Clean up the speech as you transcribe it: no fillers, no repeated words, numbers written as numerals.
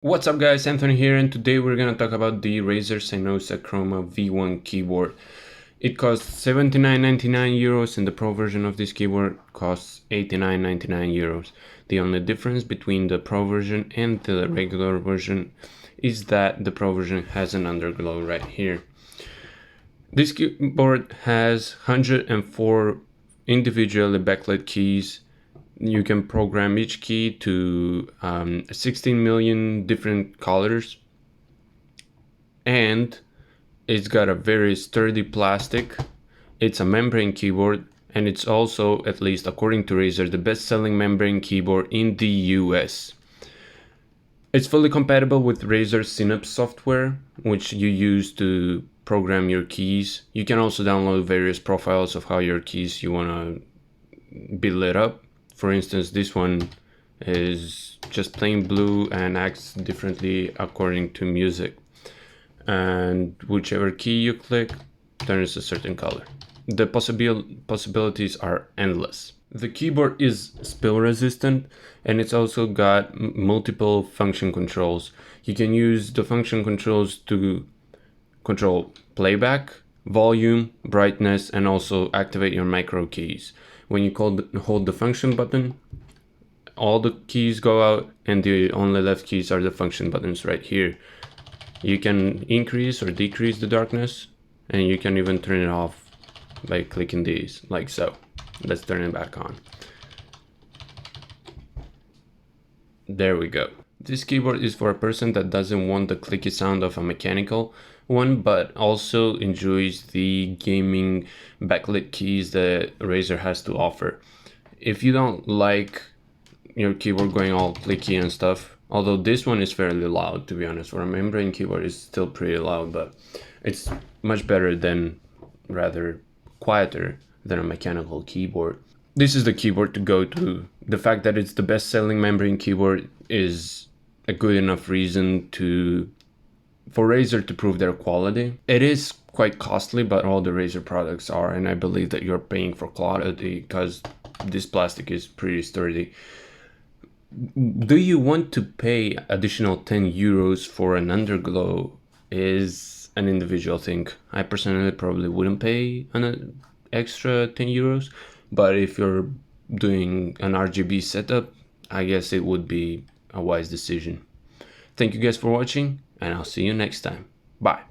What's up guys, Anthony here, and today we're gonna talk about the Razer Synapse Chroma V1 keyboard. It costs 79.99 euros and the Pro version of this keyboard costs 89.99 euros. The only difference between the Pro version and the regular version is that the Pro version has an underglow right here. This keyboard has 104 individually backlit keys. You can program each key to 16 million different colors, and it's got a very sturdy plastic. It's a membrane keyboard, and it's also, at least according to Razer, the best-selling membrane keyboard in the US. It's fully compatible with Razer Synapse software, which you use to program your keys. You can also download various profiles of how your keys you want to be lit up. For instance, this one is just plain blue and acts differently according to music. And whichever key you click turns a certain color. The possibilities are endless. The keyboard is spill resistant, and it's also got multiple function controls. You can use the function controls to control playback, volume, brightness, and also activate your micro keys. When you hold the function button, all the keys go out and the only left keys are the function buttons right here. You can increase or decrease the darkness, and you can even turn it off by clicking these, like so. Let's turn it back on. There we go. This keyboard is for a person that doesn't want the clicky sound of a mechanical one, but also enjoys the gaming backlit keys that Razer has to offer. If you don't like your keyboard going all clicky and stuff, although this one is fairly loud, to be honest, for a membrane keyboard is still pretty loud, but it's much better than, rather quieter than a mechanical keyboard. This is the keyboard to go to. The fact that it's the best-selling membrane keyboard is a good enough reason for Razer to prove their quality. It is quite costly, but all the Razer products are, and I believe that you're paying for quality because this plastic is pretty sturdy. Do you want to pay additional 10 euros for an underglow is an individual thing. I personally probably wouldn't pay an extra 10 euros, but if you're doing an RGB setup, I guess it would be a wise decision. Thank you guys for watching, and I'll see you next time. Bye.